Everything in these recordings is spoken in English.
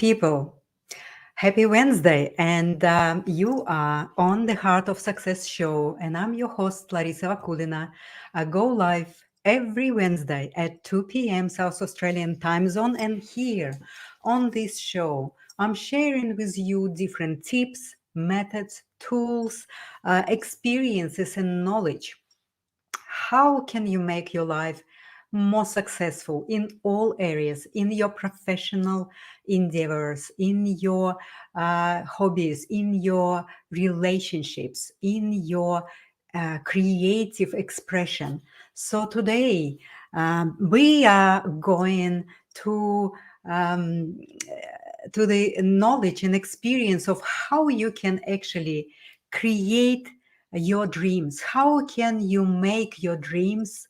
people. Happy Wednesday, and you are on the Heart of Success show, and I'm your host, Larissa Vakulina. I go live every Wednesday at 2 p.m. South Australian time zone, and here on this show, I'm sharing with you different tips, methods, tools, experiences, and knowledge. How can you make your life more successful in all areas, in your professional endeavors, in your hobbies, in your relationships, in your creative expression? So today we are going to um, the knowledge and experience of how you can actually create your dreams. How can you make your dreams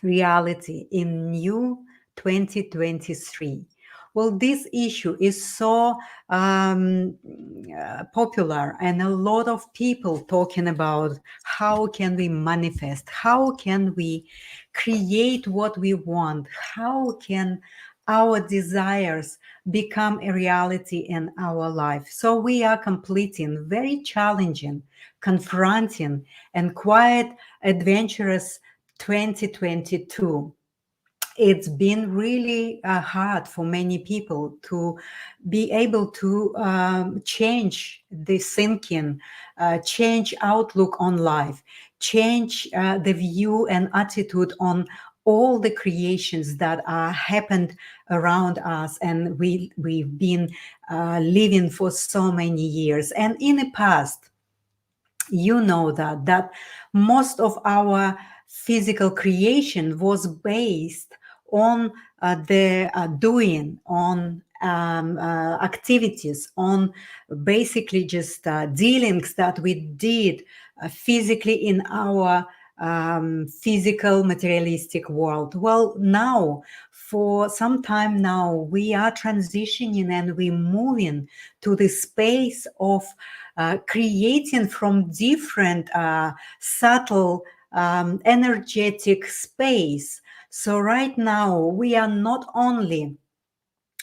reality in new 2023? Well, this issue is so popular, and a lot of people talking about how can we manifest, how can we create what we want, how can our desires become a reality in our life. So we are completing very challenging, confronting, and quite adventurous 2022. It's been really hard for many people to be able to change the thinking, change outlook on life, change the view and attitude on all the creations that are happened around us, and we've been living for so many years. And in the past, you know that most of our physical creation was based on the doing, on activities, on basically just dealings that we did physically in our physical materialistic world. Well, now for some time now we are transitioning and we're moving to the space of creating from different subtle energetic space. So right now we are not only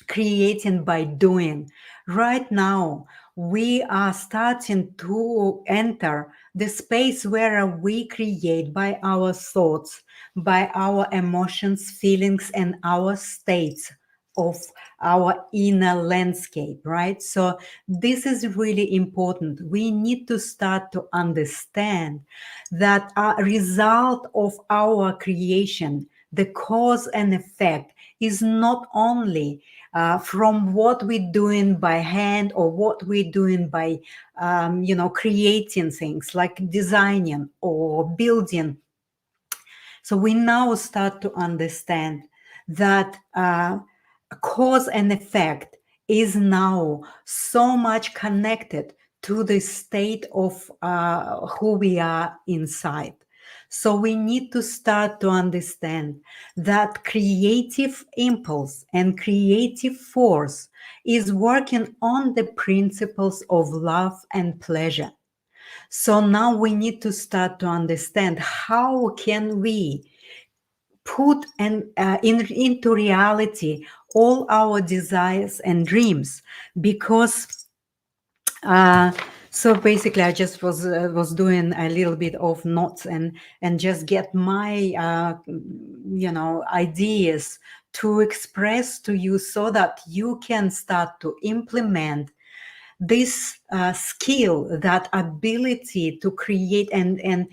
creating by doing. Right now, we are starting to enter the space where we create by our thoughts, by our emotions, feelings, and our states of our inner landscape, right? So this is really important. We need to start to understand that a result of our creation, the cause and effect, is not only from what we're doing by hand or what we're doing by creating things like designing or building. So we now start to understand that cause and effect is now so much connected to the state of who we are inside. So we need to start to understand that creative impulse and creative force is working on the principles of love and pleasure. So now we need to start to understand how can we put into reality all our desires and dreams, because so basically I just was doing a little bit of notes and just get my ideas to express to you so that you can start to implement this skill, that ability to create and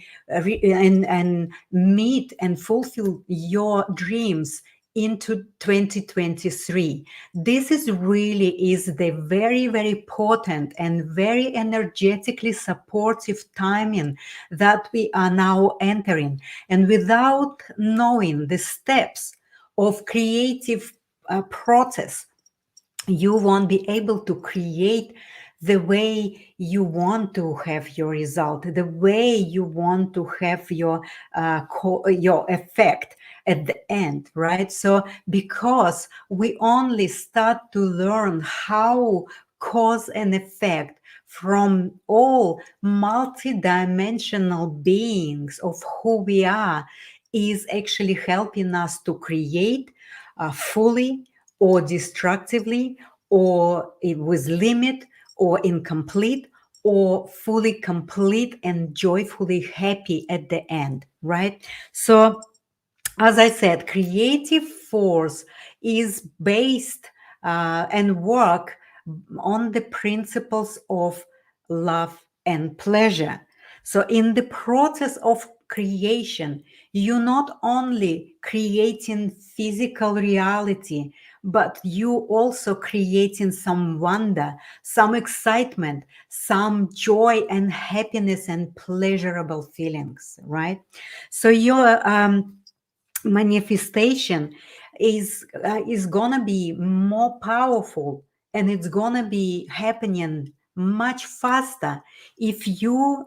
meet and fulfill your dreams into 2023. This is really is the very, very potent and very energetically supportive timing that we are now entering. And without knowing the steps of creative process, you won't be able to create the way you want to have your result, the way you want to have your effect at the end, right? So because we only start to learn how cause and effect from all multidimensional beings of who we are is actually helping us to create fully or destructively or it was limit, or incomplete, or fully complete and joyfully happy at the end, right? So as I said, creative force is based and work on the principles of love and pleasure. So, in the process of creation, you're not only creating physical reality, but you also creating some wonder, some excitement, some joy and happiness and pleasurable feelings, right? So, your manifestation is gonna be more powerful, and it's gonna be happening much faster if you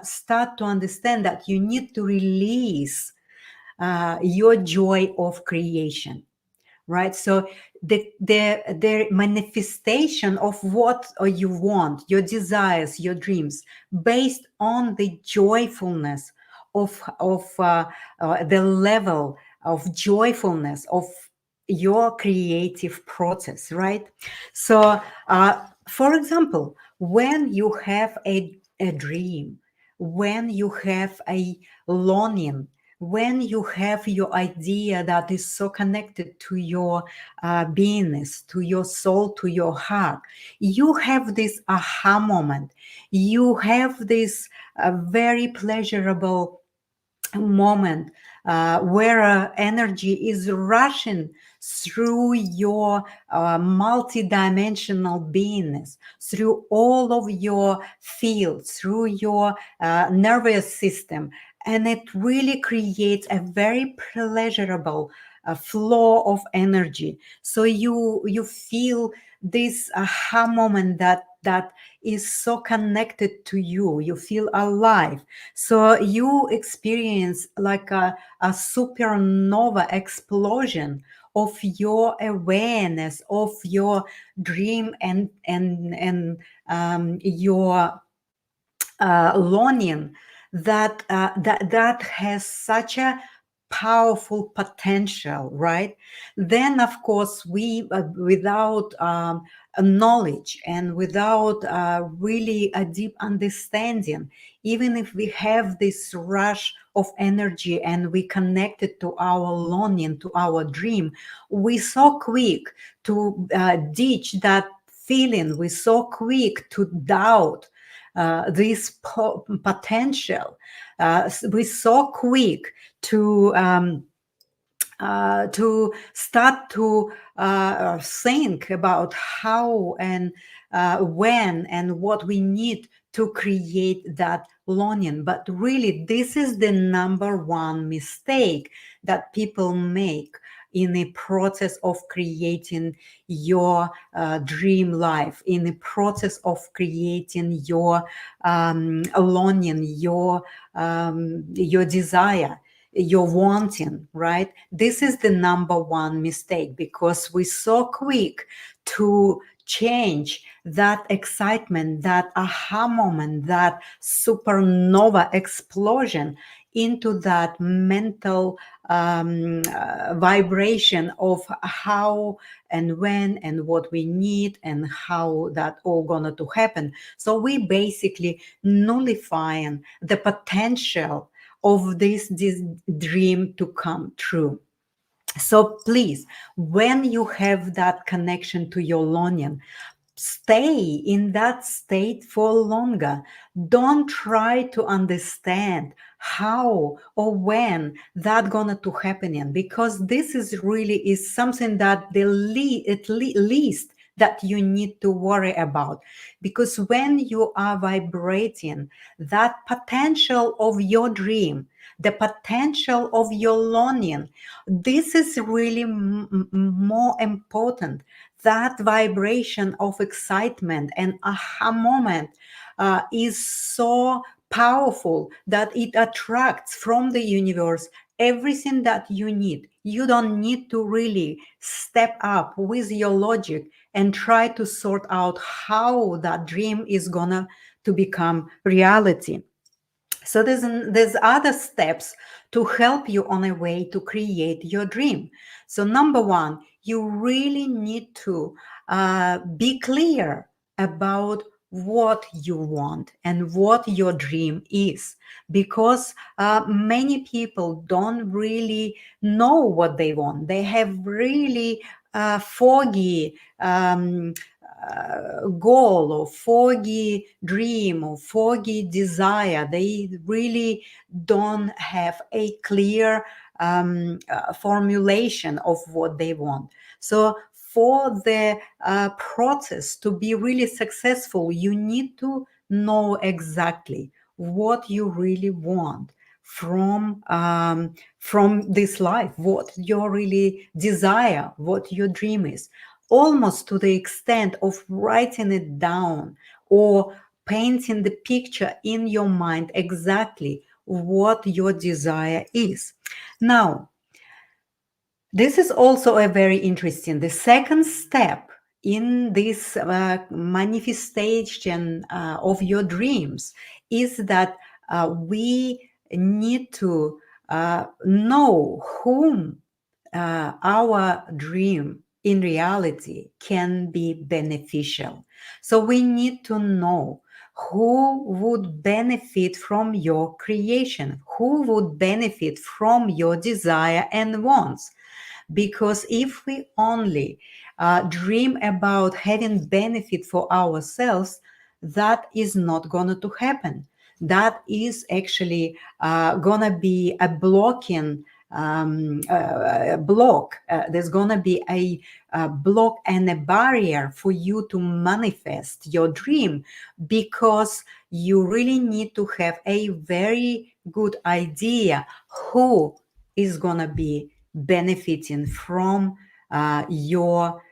start to understand that you need to release your joy of creation, right? So the manifestation of what you want, your desires, your dreams, based on the joyfulness of the level of joyfulness of your creative process, right? So for example, when you have a dream, when you have a longing, when you have your idea that is so connected to your beingness, to your soul, to your heart, you have this aha moment. You have this very pleasurable moment where energy is rushing through your multidimensional beingness, through all of your fields, through your nervous system, and it really creates a very pleasurable flow of energy. So you feel this aha moment that is so connected to you. You feel alive, so you experience like a supernova explosion of your awareness of your dream and your longing that has such a powerful potential, right? Then of course we without knowledge and without really a deep understanding, even if we have this rush of energy and we connect it to our longing, to our dream, we so quick to ditch that feeling, we so quick to doubt this potential. We're so quick to start to think about how and when and what we need to create that longing. But really, this is the number one mistake that people make in the process of creating your dream life, in the process of creating your longing, your desire, your wanting, right? This is the number one mistake, because we're so quick to change that excitement, that aha moment, that supernova explosion into that mental vibration of how and when and what we need and how that all gonna to happen. So we basically nullifying the potential of this dream to come true. So please, when you have that connection to your longing, stay in that state for longer. Don't try to understand how or when that gonna to happening, because this is really is something that least that you need to worry about. Because when you are vibrating that potential of your dream, the potential of your longing, this is really more important. That vibration of excitement and aha moment is so powerful that it attracts from the universe everything that you need. You don't need to really step up with your logic and try to sort out how that dream is gonna to become reality. So there's other steps to help you on a way to create your dream. So number one, you really need to be clear about what you want and what your dream is, because many people don't really know what they want. They have really foggy goal or foggy dream or foggy desire. They really don't have a clear formulation of what they want. So for the process to be really successful, you need to know exactly what you really want from this life, what your really desire, what your dream is, almost to the extent of writing it down or painting the picture in your mind exactly what your desire is. Now, this is also a very interesting. The second step in this manifestation of your dreams is that we need to know whom our dream in reality can be beneficial. So we need to know who would benefit from your creation, who would benefit from your desire and wants. Because if we only dream about having benefit for ourselves, that is not going to happen. That is actually going to be a blocking block. There's going to be a block and a barrier for you to manifest your dream, because you really need to have a very good idea who is going to be benefiting from your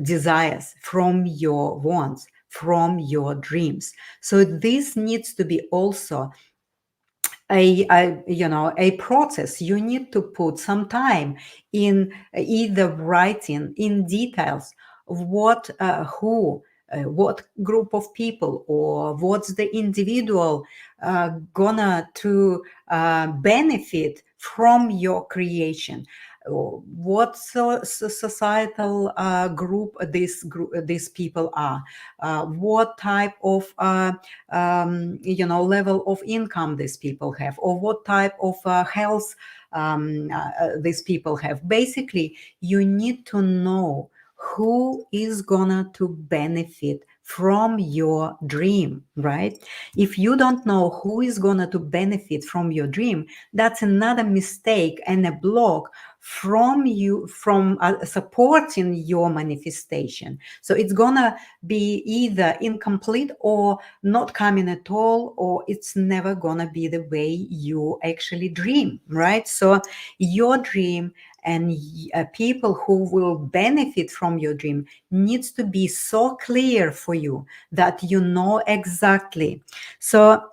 desires, from your wants, from your dreams. So this needs to be also a process. You need to put some time in either writing in details what who what group of people or what's the individual gonna to benefit from your creation, what societal these people are, what type of level of income these people have, or what type of health these people have. Basically, you need to know who is gonna to benefit from your dream, right? If you don't know who is gonna to benefit from your dream, that's another mistake and a block from supporting your manifestation. So it's gonna be either incomplete or not coming at all, or it's never gonna be the way you actually dream, right? So your dream and people who will benefit from your dream needs to be so clear for you that you know exactly. So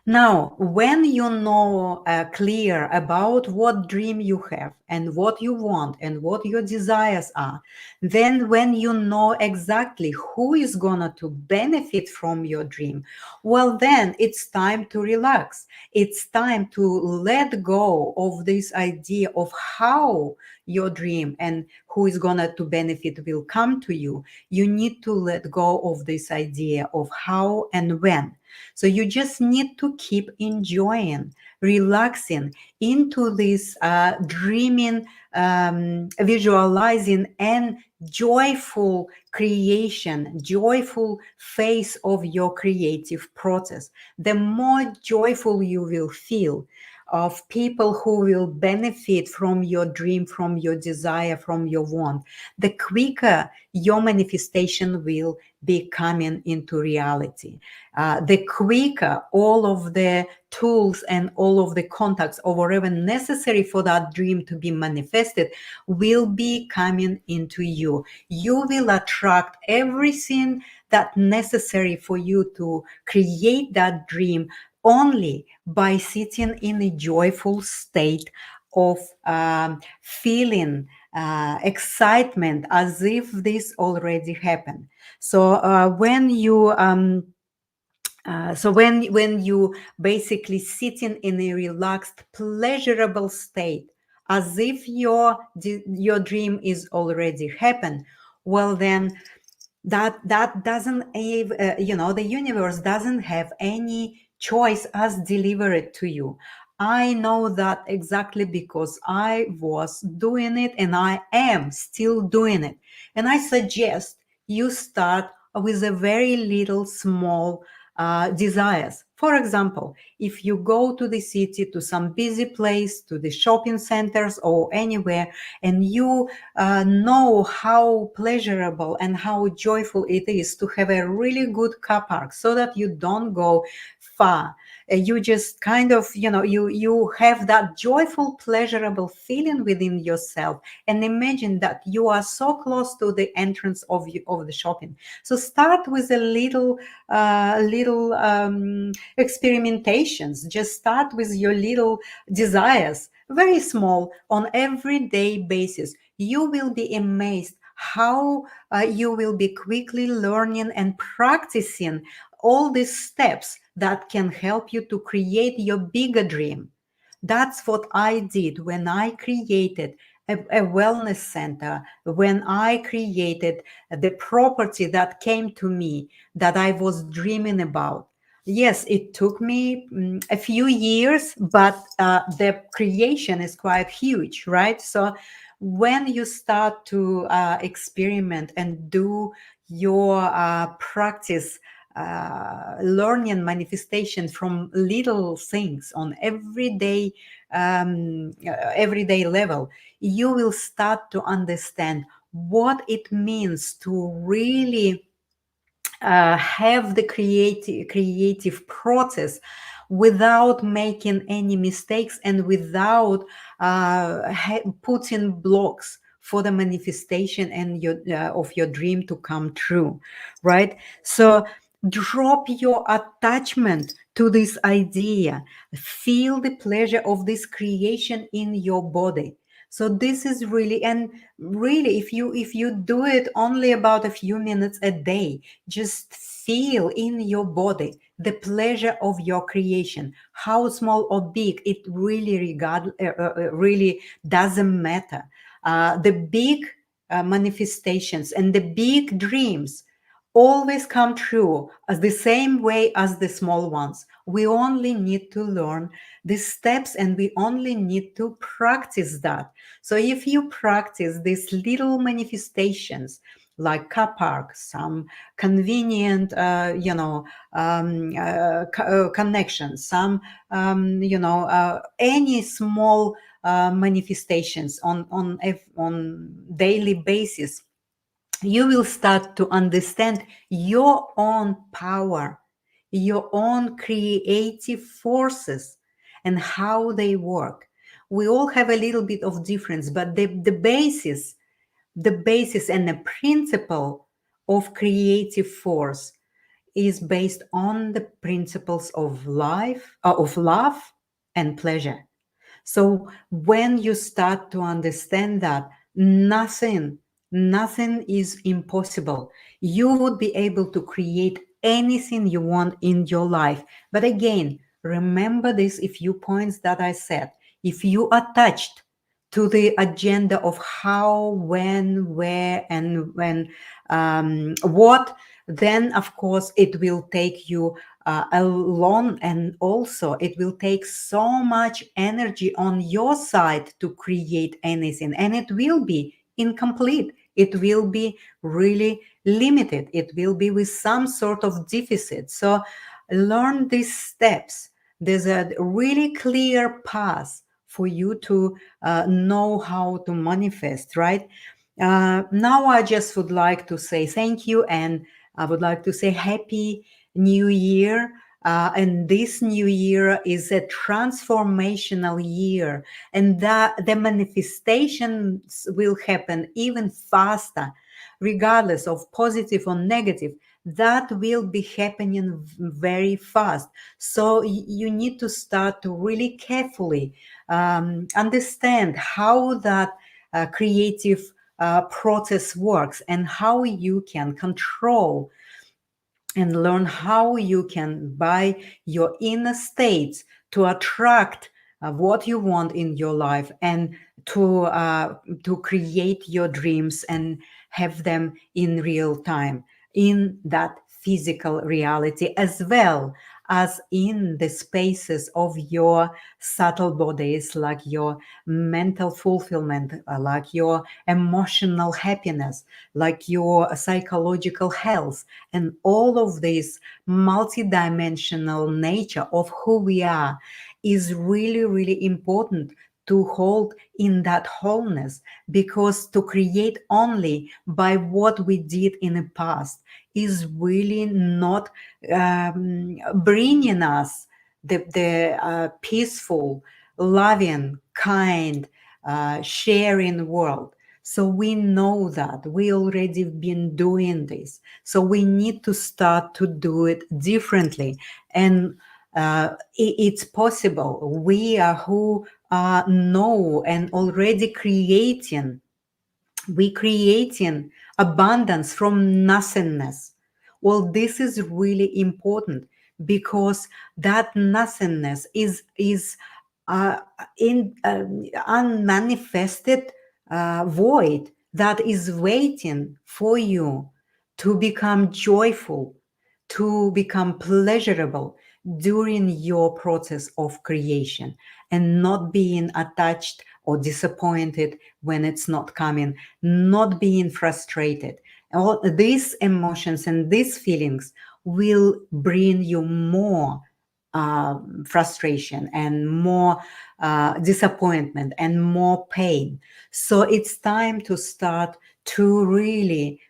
now, when you know clear about what dream you have and what you want and what your desires are, then when you know exactly who is gonna to benefit from your dream, well, then it's time to relax. It's time to let go of this idea of how your dream and who is gonna to benefit will come to you. You need to let go of this idea of how and when. So you just need to keep enjoying, relaxing into this dreaming, visualizing, and joyful creation, joyful phase of your creative process. The more joyful you will feel, of people who will benefit from your dream, from your desire, from your want, the quicker your manifestation will be coming into reality. The quicker all of the tools and all of the contacts or whatever necessary for that dream to be manifested will be coming into you. You will attract everything that necessary for you to create that dream only by sitting in a joyful state of feeling excitement as if this already happened. So when you basically sitting in a relaxed, pleasurable state, as if your dream is already happened, well then that doesn't the universe doesn't have any choice as deliver it to you. I know that exactly because I was doing it and I am still doing it. And I suggest you start with a very little small desires. For example, if you go to the city, to some busy place, to the shopping centers or anywhere, and you know how pleasurable and how joyful it is to have a really good car park so that you don't go far. You just kind of, you have that joyful, pleasurable feeling within yourself, and imagine that you are so close to the entrance of the shopping. So start with a little experimentations. Just start with your little desires, very small, on everyday basis. You will be amazed how you will be quickly learning and practicing all these steps that can help you to create your bigger dream. That's what I did when I created a wellness center, when I created the property that came to me that I was dreaming about. Yes, it took me a few years, but the creation is quite huge, right? So when you start to experiment and do your practice, learning manifestation from little things on everyday level, you will start to understand what it means to really have the creative process without making any mistakes and without putting blocks for the manifestation and of your dream to come true, right? So drop your attachment to this idea. Feel the pleasure of this creation in your body. So this is really, and really, if you do it only about a few minutes a day, just feel in your body the pleasure of your creation, how small or big it really doesn't matter. The big manifestations and the big dreams always come true as the same way as the small ones. We only need to learn the steps and we only need to practice that. So if you practice these little manifestations like car park, some convenient, connections, some, any small manifestations on daily basis, you will start to understand your own power, your own creative forces, and how they work. We all have a little bit of difference, but the basis and the principle of creative force is based on the principles of life, of love and pleasure. So when you start to understand that nothing is impossible, you would be able to create anything you want in your life. But again, remember these a few points that I said. If you attached to the agenda of how, when, where, and what, then of course it will take you alone, and also it will take so much energy on your side to create anything, and it will be incomplete, it will be really limited, it will be with some sort of deficit. So learn these steps. There's a really clear path for you to know how to manifest, right? Now I just would like to say thank you, and I would like to say happy new year. And this new year is a transformational year, and that the manifestations will happen even faster, regardless of positive or negative. That will be happening very fast. So you need to start to really carefully understand how that creative process works and how you can control and learn how you can, by your inner states, to attract what you want in your life, and to create your dreams and have them in real time, in that physical reality, as well as in the spaces of your subtle bodies, like your mental fulfillment, like your emotional happiness, like your psychological health, and all of this multidimensional nature of who we are is really, really important to hold in that wholeness, because to create only by what we did in the past is really not bringing us the peaceful, loving, kind, sharing world. So we know that we already been doing this. So we need to start to do it differently. And it's possible. We are who know and already creating abundance from nothingness. Well, this is really important, because that nothingness is uh, in unmanifested void that is waiting for you to become joyful, to become pleasurable during your process of creation, and not being attached or disappointed when it's not coming, not being frustrated. All these emotions and these feelings will bring you more frustration and more disappointment and more pain. So it's time to start to really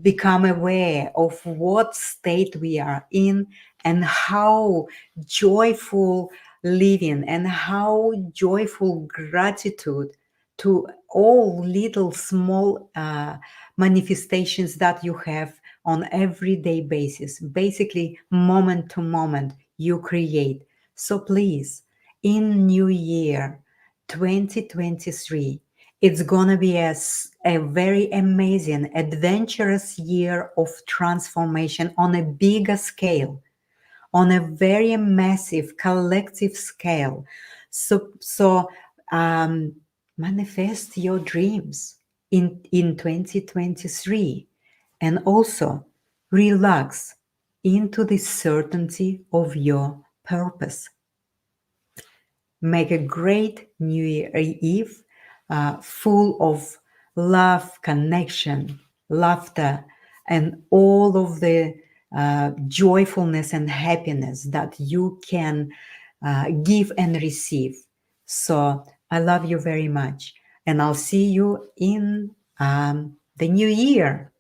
become aware of what state we are in, and how joyful living and how joyful gratitude to all little small manifestations that you have on everyday basis, basically moment to moment you create. So please, in new year 2023, it's gonna be a very amazing, adventurous year of transformation on a bigger scale, on a very massive collective scale. So manifest your dreams in 2023, and also relax into the certainty of your purpose. Make a great New Year Eve, full of love, connection, laughter, and all of the joyfulness and happiness that you can give and receive. So I love you very much, and I'll see you in the new year.